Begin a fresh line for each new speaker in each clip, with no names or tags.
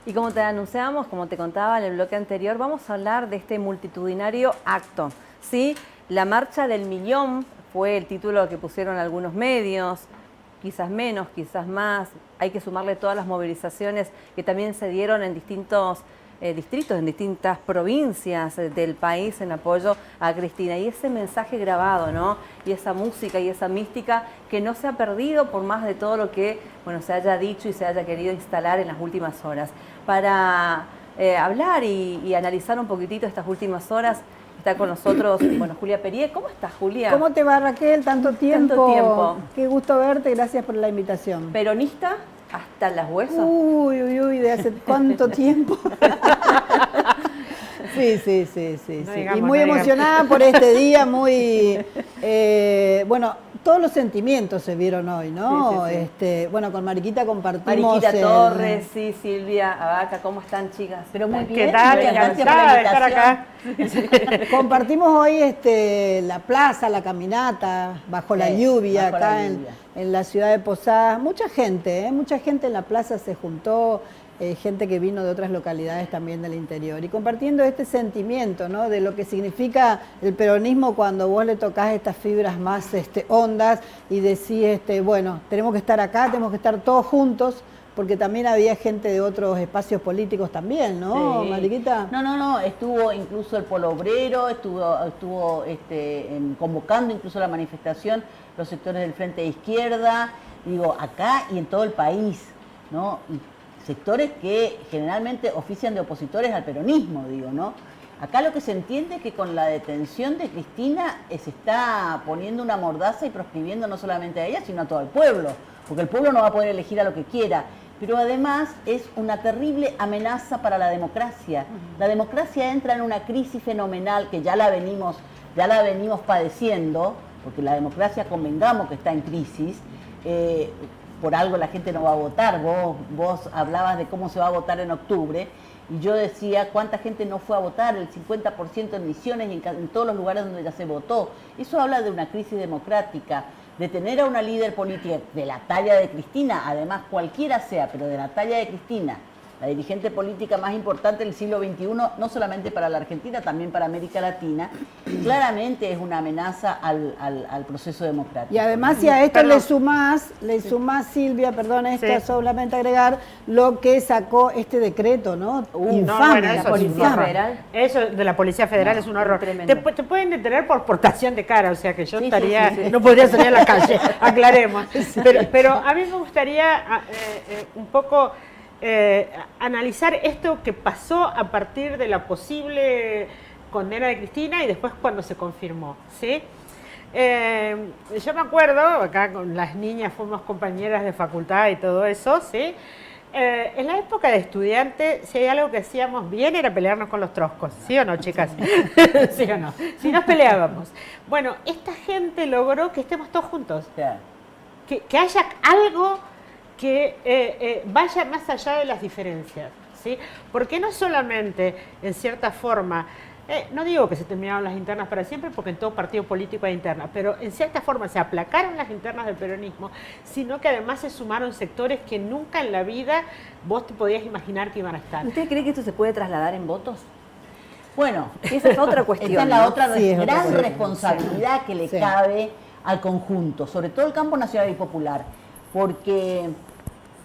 Y como te anunciábamos, como te contaba en el bloque anterior, vamos a hablar de este multitudinario acto, ¿sí? La Marcha del Millón fue el título que pusieron algunos medios, quizás menos, quizás más. Hay que sumarle todas las movilizaciones que también se dieron en distintos distritos, en distintas provincias del país en apoyo a Cristina. Y ese mensaje grabado, ¿no? Y esa música y esa mística que no se ha perdido por más de todo lo que, bueno, se haya dicho y se haya querido instalar en las últimas horas. Para hablar y analizar un poquitito estas últimas horas, está con nosotros, bueno, Julia Perier. ¿Cómo estás, Julia?
¿Cómo te va, Raquel? Tanto tiempo.
Tanto tiempo.
Qué gusto verte, gracias por la invitación.
¿Peronista hasta las huesos?
Uy, ¿de hace cuánto tiempo? Sí.
No digamos,
y muy emocionada por este día, muy... bueno, todos los sentimientos se vieron hoy, ¿no?
Sí.
Bueno, con Mariquita compartimos...
Mariquita Torres, sí, Silvia Abaca, ¿cómo están, chicas?
Pero muy bien.
¿Qué tal? Encantada de estar acá.
Compartimos hoy la plaza, la caminata, bajo la lluvia,
bajo
acá
la lluvia.
En la ciudad de Posadas. Mucha gente en la plaza se juntó, gente que vino de otras localidades también del interior. Y compartiendo este sentimiento, ¿no? De lo que significa el peronismo cuando vos le tocás estas fibras más hondas y decís, bueno, tenemos que estar acá, tenemos que estar todos juntos, porque también había gente de otros espacios políticos también, ¿no,
Sí.
Mariquita?
No, estuvo incluso el Polo Obrero, estuvo convocando incluso la manifestación los sectores del Frente de Izquierda, digo, acá y en todo el país, ¿no? Y sectores que generalmente ofician de opositores al peronismo, digo, ¿no? Acá lo que se entiende es que con la detención de Cristina se está poniendo una mordaza y proscribiendo no solamente a ella, sino a todo el pueblo, porque el pueblo no va a poder elegir a lo que quiera. Pero además es una terrible amenaza para la democracia. La democracia entra en una crisis fenomenal que ya la venimos padeciendo, porque la democracia, convengamos que está en crisis. Por algo la gente no va a votar. Vos hablabas de cómo se va a votar en octubre, y yo decía cuánta gente no fue a votar, el 50% en Misiones y en todos los lugares donde ya se votó. Eso habla de una crisis democrática, de tener a una líder política de la talla de Cristina, además cualquiera sea, pero de la talla de Cristina, la dirigente política más importante del siglo XXI, no solamente para la Argentina, también para América Latina, claramente es una amenaza al proceso democrático.
Y además, si a esto le sumás, Silvia, solamente agregar lo que sacó este decreto, ¿no? Infame,
eso
la Policía Federal.
Eso de la Policía Federal es un horror. Te pueden detener por portación de cara, o sea que yo no podría salir a la calle, aclaremos. Pero a mí me gustaría un poco... analizar esto que pasó a partir de la posible condena de Cristina y después cuando se confirmó, ¿sí? Yo me acuerdo, acá con las niñas fuimos compañeras de facultad y todo eso, ¿sí? En la época de estudiante, si hay algo que hacíamos bien era pelearnos con los troscos, ¿sí o no, chicas? ¿Sí o no? Si nos peleábamos. Bueno, esta gente logró que estemos todos juntos, que haya algo que vaya más allá de las diferencias, ¿sí? Porque no solamente, en cierta forma, no digo que se terminaron las internas para siempre, porque en todo partido político hay internas, pero en cierta forma se aplacaron las internas del peronismo, sino que además se sumaron sectores que nunca en la vida vos te podías imaginar que iban a estar.
¿Usted cree que esto se puede trasladar en votos?
Bueno,
esa es otra cuestión.
Esta es la otra
gran
responsabilidad que le cabe al conjunto, sobre todo el campo nacional y popular, porque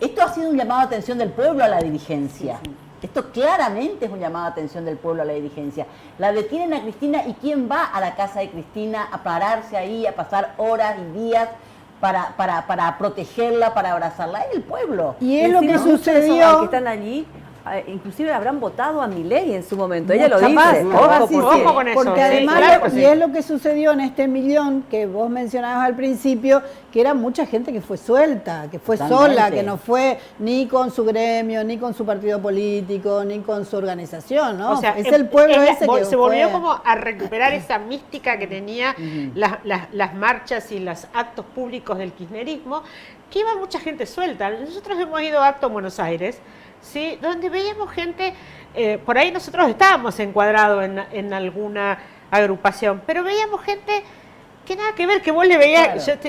esto ha sido un llamado de atención del pueblo a la dirigencia. Esto claramente es un llamado de atención del pueblo a la dirigencia. La detienen a Cristina, y ¿quién va a la casa de Cristina a pararse ahí, a pasar horas y días para protegerla, para abrazarla? Es el pueblo.
Y es lo que
sucedió.
sucedió.
Que están allí, inclusive habrán votado a Milei en su momento. Ella lo
Capaz,
dice.
Ojo con eso.
Porque además,
claro que
y es lo que sucedió en este millón que vos mencionabas al principio, que era mucha gente que fue suelta, que fue sola, que no fue ni con su gremio, ni con su partido político, ni con su organización, ¿no?
O sea,
es el pueblo ese que
se volvió
fue...
como a recuperar esa mística que tenía las marchas y los actos públicos del kirchnerismo, que iba mucha gente suelta. Nosotros hemos ido a actos en Buenos Aires, ¿sí? Donde veíamos gente, por ahí nosotros estábamos encuadrados en alguna agrupación, pero veíamos gente que nada que ver, que vos le veías,
Claro.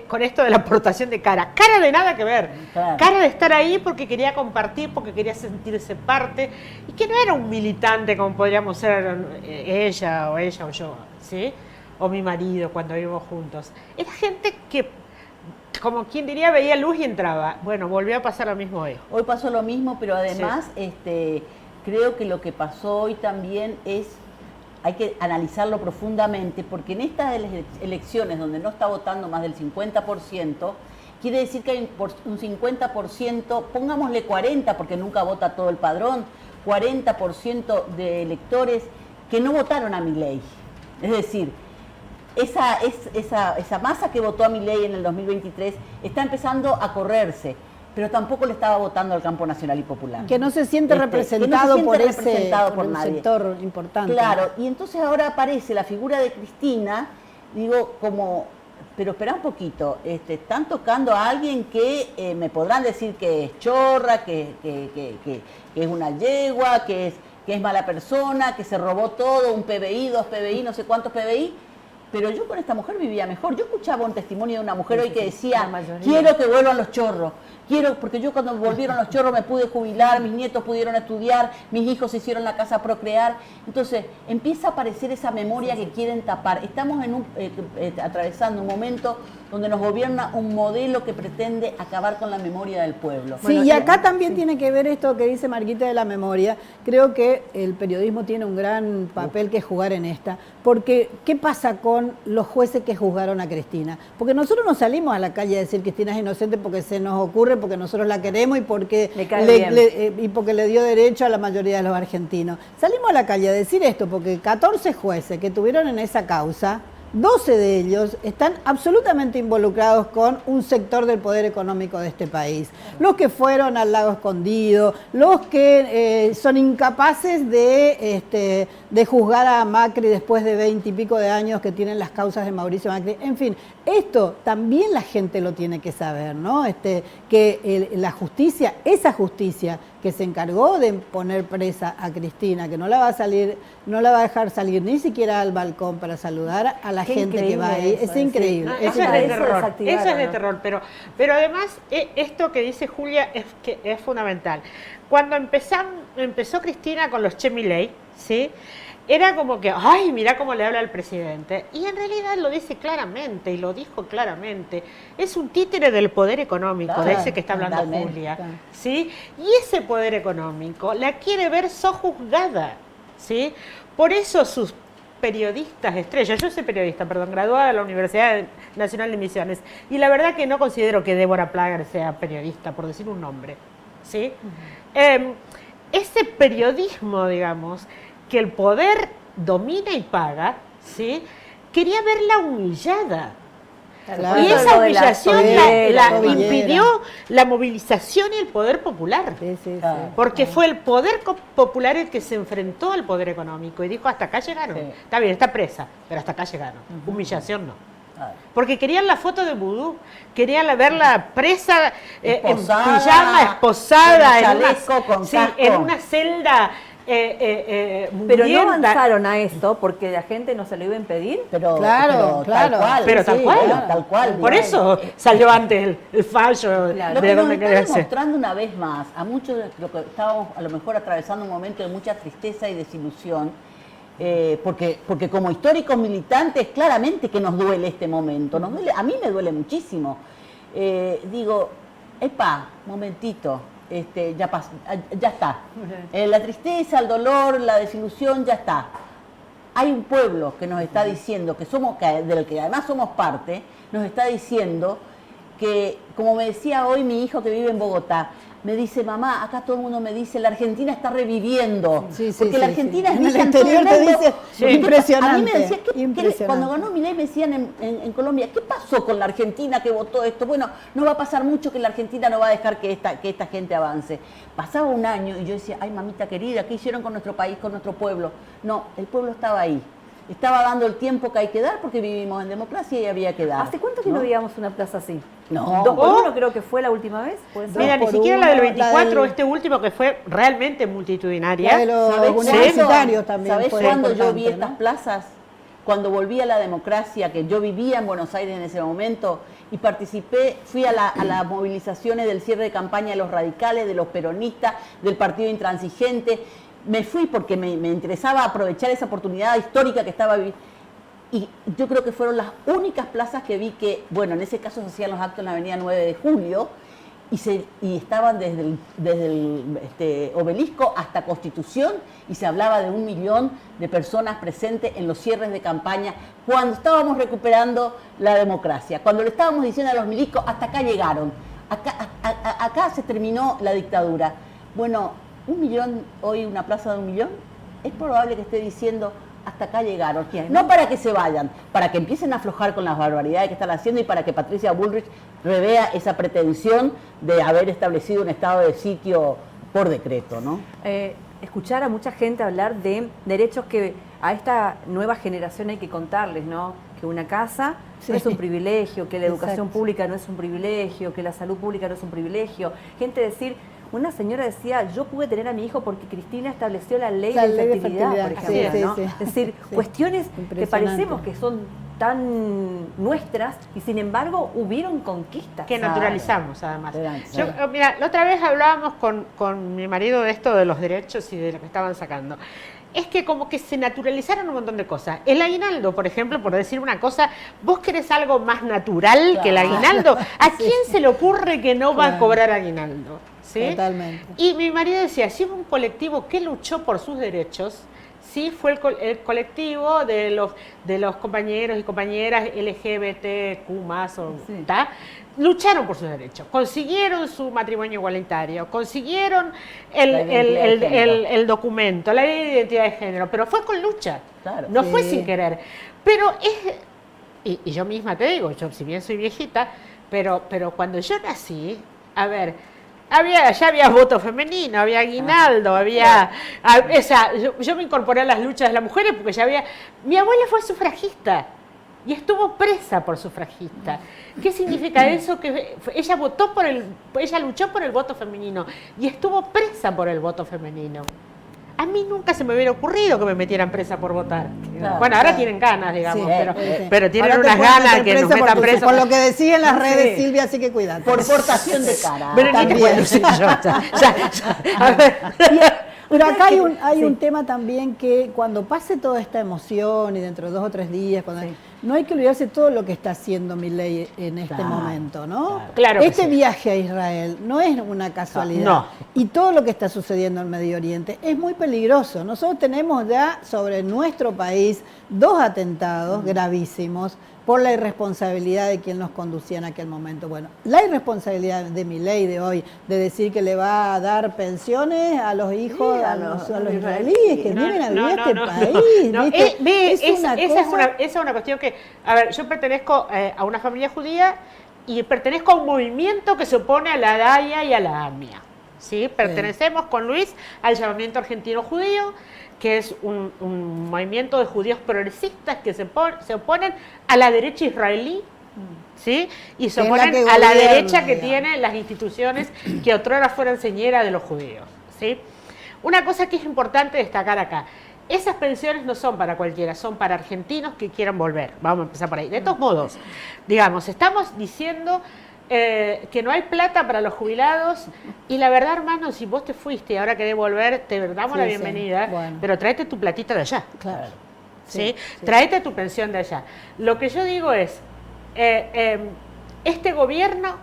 con esto de la aportación de cara de nada que ver,
Claro.
cara de estar ahí porque quería compartir, porque quería sentirse parte, y que no era un militante como podríamos ser ella o yo, ¿sí? O mi marido cuando vivimos juntos. Era gente que, como quien diría, veía luz y entraba. Bueno, volvió a pasar lo mismo hoy.
Hoy pasó lo mismo, pero además creo que lo que pasó hoy también hay que analizarlo profundamente, porque en estas elecciones donde no está votando más del 50%, quiere decir que hay un 50%, pongámosle 40%, porque nunca vota todo el padrón, 40% de electores que no votaron a Milei. Es decir, esa masa que votó a Milei en el 2023 está empezando a correrse, pero tampoco le estaba votando al campo nacional y popular.
Que no se siente representado por un
nadie.
sector importante.
Claro, y entonces ahora aparece la figura de Cristina, digo, pero espera un poquito, están tocando a alguien que me podrán decir que es chorra, que es una yegua, que es mala persona, que se robó todo, un PBI, 2 PBI, no sé cuántos PBI. Pero yo con esta mujer vivía mejor. Yo escuchaba un testimonio de una mujer hoy que decía, quiero que vuelvan los chorros, porque yo cuando volvieron los chorros me pude jubilar, mis nietos pudieron estudiar, mis hijos se hicieron la casa a procrear. Entonces empieza a aparecer esa memoria que quieren tapar. Estamos atravesando un momento donde nos gobierna un modelo que pretende acabar con la memoria del pueblo.
Sí, y acá también tiene que ver esto que dice Marquita de la memoria. Creo que el periodismo tiene un gran papel que jugar en esta, porque ¿qué pasa con los jueces que juzgaron a Cristina? Porque nosotros no salimos a la calle a decir que Cristina es inocente porque se nos ocurre, porque nosotros la queremos y porque le dio derecho a la mayoría de los argentinos. Salimos a la calle a decir esto porque 14 jueces que tuvieron en esa causa, 12 de ellos están absolutamente involucrados con un sector del poder económico de este país. Los que fueron al Lago Escondido, los que son incapaces de juzgar a Macri después de 20 y pico de años que tienen las causas de Mauricio Macri. En fin, esto también la gente lo tiene que saber, ¿no? Que la justicia, esa justicia que se encargó de poner presa a Cristina, que no la va a dejar salir ni siquiera al balcón para saludar a la gente que va ahí. Es increíble.
Eso es de terror. Eso es de terror. Pero además, esto que dice Julia es fundamental. Cuando empezó Cristina con los Che Milei, ¿sí? Era como que, ay, mirá cómo le habla al presidente. Y en realidad lo dice claramente, y lo dijo claramente. Es un títere del poder económico, claro, de ese que está hablando Julia. Claro. ¿Sí? Y ese poder económico la quiere ver sojuzgada, ¿sí? Por eso sus periodistas estrellas, yo soy periodista, graduada de la Universidad Nacional de Misiones, y la verdad que no considero que Débora Plager sea periodista, por decir un nombre, ¿sí? Ese periodismo, digamos, que el poder domina y paga, ¿sí? Quería verla humillada. Claro. Y esa humillación la impidió la movilización y el poder popular. Sí. Porque fue el poder popular el que se enfrentó al poder económico y dijo, hasta acá llegaron. Sí. Está bien, está presa, pero hasta acá llegaron. Humillación no. Porque querían la foto de vudú, querían verla presa, en pijama, esposada, en una celda.
Pero no avanzaron a esto porque la gente no se lo iba a impedir.
Pero
tal cual. Por eso salió antes el fallo.
Lo que nos está demostrando una vez más a muchos de los que estábamos a lo mejor atravesando un momento de mucha tristeza y desilusión, porque como históricos militantes claramente que nos duele este momento. Nos duele, a mí me duele muchísimo. Digo, momentito. Ya está. La tristeza, el dolor, la desilusión, ya está. Hay un pueblo que nos está diciendo, del que además somos parte, nos está diciendo que, como me decía hoy mi hijo que vive en Bogotá, me dice, mamá, acá todo el mundo me dice, la Argentina está reviviendo. Porque la Argentina es vista en todo el mundo. Impresionante. A mí me decía, cuando ganó Milei me decían en Colombia, ¿qué pasó con la Argentina que votó esto? Bueno, no va a pasar mucho que la Argentina no va a dejar que esta gente avance. Pasaba un año y yo decía, ay, mamita querida, ¿qué hicieron con nuestro país, con nuestro pueblo? No, el pueblo estaba ahí. Estaba dando el tiempo que hay que dar porque vivimos en democracia y había que dar.
¿Hace cuánto que no veíamos una plaza así?
No.
2x1 creo que fue la última vez.
Mira, ni siquiera la del 24, este último que fue realmente multitudinaria.
La de los universitarios también.
¿Sabés cuándo yo vi estas plazas? cuando volví a la democracia, que yo vivía en Buenos Aires en ese momento, y fui a las movilizaciones del cierre de campaña de los radicales, de los peronistas, del partido intransigente. Me fui porque me interesaba aprovechar esa oportunidad histórica que estaba viviendo. Y yo creo que fueron las únicas plazas que vi que, bueno, en ese caso se hacían los actos en la avenida 9 de Julio, y estaban desde el Obelisco hasta Constitución, y se hablaba de 1 millón de personas presentes en los cierres de campaña cuando estábamos recuperando la democracia, cuando le estábamos diciendo a los milicos, hasta acá llegaron, acá se terminó la dictadura. Bueno, 1 millón, hoy una plaza de 1 millón, es probable que esté diciendo, hasta acá llegaron. No para que se vayan, para que empiecen a aflojar con las barbaridades que están haciendo y para que Patricia Bullrich revea esa pretensión de haber establecido un estado de sitio por decreto, ¿no?
Escuchar a mucha gente hablar de derechos que a esta nueva generación hay que contarles, ¿no? Que una casa no es un privilegio, que la educación pública no es un privilegio, que la salud pública no es un privilegio. Gente decir... Una señora decía, yo pude tener a mi hijo porque Cristina estableció la ley de fertilidad, por ejemplo, ¿no? Es decir, cuestiones que parecemos que son tan nuestras y sin embargo hubieron conquistas.
Que naturalizamos, además. Mira, la otra vez hablábamos con mi marido de esto de los derechos y de lo que estaban sacando. Es que como que se naturalizaron un montón de cosas. El aguinaldo, por ejemplo, por decir una cosa, vos querés algo más natural que el aguinaldo. ¿A quién se le ocurre que no va a cobrar aguinaldo? ¿Sí?
Totalmente.
Y mi marido decía, si hubo un colectivo que luchó por sus derechos, sí fue el colectivo de los compañeros y compañeras LGBTQ+, lucharon por sus derechos, consiguieron su matrimonio igualitario, consiguieron el documento, la ley de identidad de género, pero fue con lucha, no fue sin querer. Pero y yo misma te digo, yo si bien soy viejita, pero cuando yo nací, a ver, ya había voto femenino, había aguinaldo, yo me incorporé a las luchas de las mujeres porque ya había... Mi abuela fue sufragista y estuvo presa por sufragista. ¿Qué significa eso? Que ella luchó por el voto femenino y estuvo presa por el voto femenino. A mí nunca se me hubiera ocurrido que me metieran presa por votar. Bueno, ahora tienen ganas, digamos, pero tienen ahora unas ganas que nos metan presos.
Por lo que decía en las redes, Silvia, así que cuidate.
Por portación de cara.
Pero acá hay un tema también que cuando pase toda esta emoción y dentro de 2 o 3 días, no hay que olvidarse todo lo que está haciendo Milei en este momento, ¿no?
Claro
este viaje a Israel no es una casualidad.
No.
Y todo lo que está sucediendo en Medio Oriente es muy peligroso. Nosotros tenemos ya sobre nuestro país 2 atentados gravísimos por la irresponsabilidad de quien nos conducía en aquel momento. Bueno, la irresponsabilidad de Milei de hoy, de decir que le va a dar pensiones a los hijos, a los israelíes que viven a vivir país.
Esa es una cuestión que, a ver, yo pertenezco a una familia judía y pertenezco a un movimiento que se opone a la DAIA y a la AMIA. ¿Sí? Pertenecemos con Luis al llamamiento argentino judío, que es un movimiento de judíos progresistas que se oponen a la derecha israelí, ¿sí? Y se oponen a la derecha que tiene las instituciones que otrora fueron señeras de los judíos, ¿sí? Una cosa que es importante destacar acá, esas pensiones no son para cualquiera, son para argentinos que quieran volver. Vamos a empezar por ahí. De todos modos, digamos, estamos diciendo que no hay plata para los jubilados y la verdad, hermano, si vos te fuiste y ahora querés volver, te damos la bienvenida, pero tráete tu platita de allá.
Claro.
¿Sí? Tráete tu pensión de allá. Lo que yo digo es, este gobierno,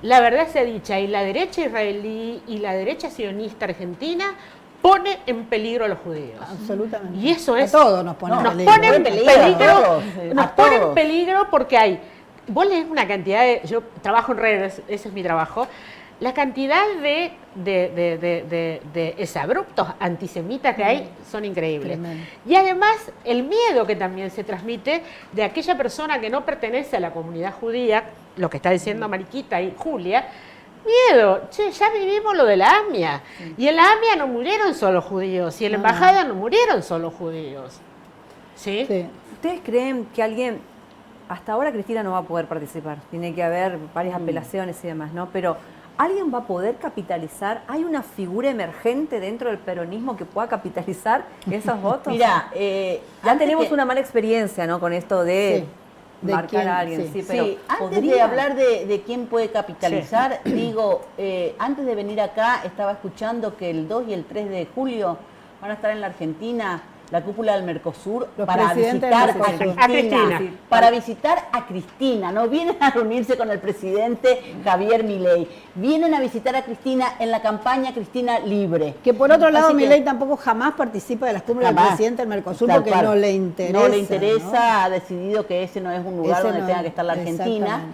la verdad sea dicha, y la derecha israelí y la derecha sionista argentina pone en peligro a los judíos.
Absolutamente.
Y eso es...
A todos nos pone en peligro.
Nos pone en peligro porque hay... Vos lees una cantidad de... Yo trabajo en redes, ese es mi trabajo. La cantidad de exabruptos antisemitas que hay son increíbles. Tremendo. Y además el miedo que también se transmite de aquella persona que no pertenece a la comunidad judía, lo que está diciendo Mariquita y Julia, miedo. Che, ya vivimos lo de la AMIA. Y en la AMIA no murieron solo judíos, y en la embajada no murieron solo judíos. ¿Sí?
¿Ustedes creen que alguien... Hasta ahora Cristina no va a poder participar, tiene que haber varias apelaciones y demás, ¿no? Pero ¿alguien va a poder capitalizar? ¿Hay una figura emergente dentro del peronismo que pueda capitalizar esos votos?
Mira,
ya tenemos una mala experiencia, ¿no? Con esto de marcar a alguien, pero
antes de hablar de quién puede capitalizar, digo, antes de venir acá estaba escuchando que el 2 y el 3 de julio van a estar en la Argentina la cúpula del Mercosur para visitar a Cristina. Para visitar a Cristina, no vienen a reunirse con el presidente Javier Milei, vienen a visitar a Cristina en la campaña Cristina Libre.
Que por otro lado Milei tampoco jamás participa de las cumbres del presidente del Mercosur porque no le interesa.
No le interesa, ¿no? Ha decidido que ese no es un lugar donde tenga que estar la Argentina.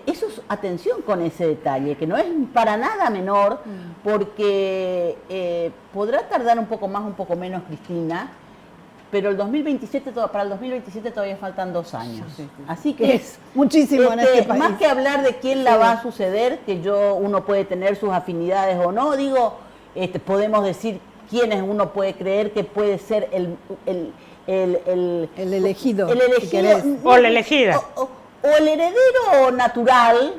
Eso es, atención con ese detalle, que no es para nada menor, porque podrá tardar un poco más, un poco menos Cristina, pero el 2027, para el 2027 todavía faltan 2 años. Así que
es muchísimo en este país.
Más que hablar de quién la va a suceder, que uno puede tener sus afinidades o no, digo, podemos decir quiénes uno puede creer que puede ser el
elegido,
o la elegida.
O el heredero natural,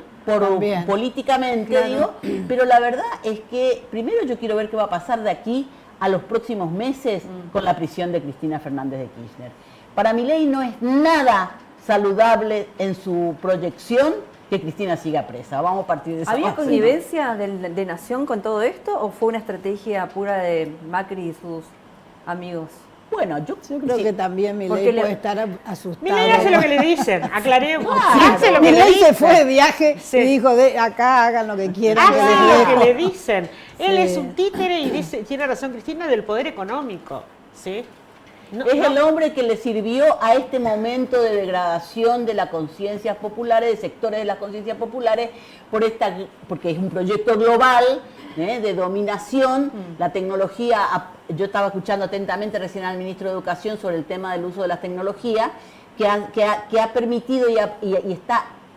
políticamente, claro. Digo, pero la verdad es que primero yo quiero ver qué va a pasar de aquí a los próximos meses con la prisión de Cristina Fernández de Kirchner. Para Milei no es nada saludable en su proyección que Cristina siga presa. Vamos a partir de esa
¿Había
base,
connivencia de Nación con todo esto o fue una estrategia pura de Macri y sus amigos?
Bueno, yo
creo que también Milei puede estar asustado.
Milei hace lo que le dicen, aclaremos.
Milei se fue de viaje y dijo, acá hagan lo que quieran.
Hace lo que le dicen. Él es un títere y tiene razón Cristina, del poder económico. ¿Sí?
Es el hombre que le sirvió a este momento de degradación de las conciencias populares, de sectores de las conciencias populares, porque es un proyecto global de dominación. La tecnología, yo estaba escuchando atentamente recién al ministro de Educación sobre el tema del uso de las tecnologías, que ha permitido y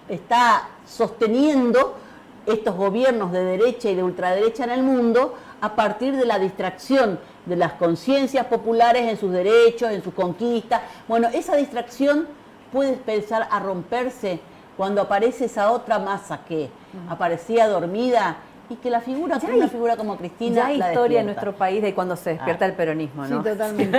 está sosteniendo estos gobiernos de derecha y de ultraderecha en el mundo a partir de la distracción de las conciencias populares en sus derechos, en sus conquistas. Bueno, esa distracción puede empezar a romperse cuando aparece esa otra masa que aparecía dormida y que una figura como Cristina
ya hay historia en nuestro país de cuando se despierta el peronismo, ¿no?
Sí, totalmente.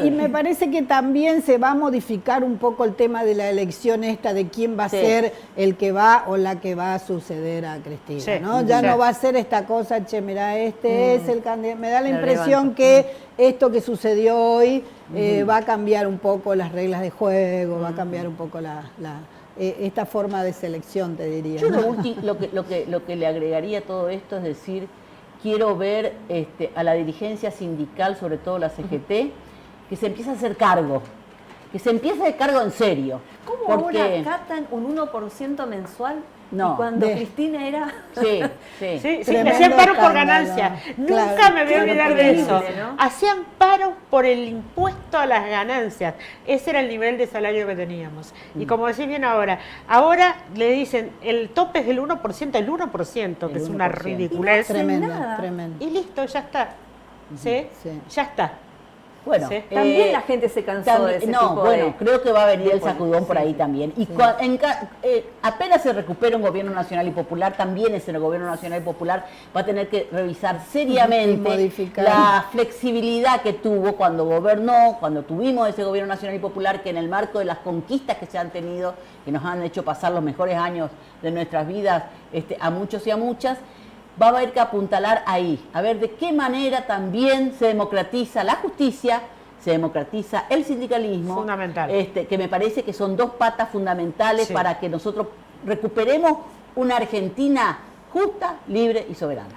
Y me parece que también se va a modificar un poco el tema de la elección de quién va a ser el que va o la que va a suceder a Cristina, ¿no? Ya no va a ser esta cosa, mirá, es el candidato. Me da la impresión que esto que sucedió hoy va a cambiar un poco las reglas de juego, va a cambiar un poco esta forma de selección, te diría.
Yo lo que le agregaría a todo esto es decir, quiero ver a la dirigencia sindical, sobre todo la CGT, que se empiece a hacer cargo, en serio.
¿Cómo ahora acatan un 1% mensual?
No.
Y cuando Cristina era...
Sí, hacían paro por ganancia. Nunca me voy a olvidar de eso. ¿No? Hacían paro por el impuesto a las ganancias. Ese era el nivel de salario que teníamos. Y como decís bien ahora le dicen, el tope es del 1%, que es una ridiculez.
Tremendo.
Y listo, ya está. ¿Sí? Ya está.
Bueno,
también la gente se cansó de ese tipo de...
creo que va a venir el sacudón por ahí también. Y apenas se recupera un gobierno nacional y popular, también ese gobierno nacional y popular va a tener que revisar seriamente la flexibilidad que tuvo cuando gobernó, cuando tuvimos ese gobierno nacional y popular, que en el marco de las conquistas que se han tenido, que nos han hecho pasar los mejores años de nuestras vidas a muchos y a muchas, va a haber que apuntalar ahí, a ver de qué manera también se democratiza la justicia, se democratiza el sindicalismo.
Fundamental.
Que me parece que son 2 patas fundamentales para que nosotros recuperemos una Argentina justa, libre y soberana.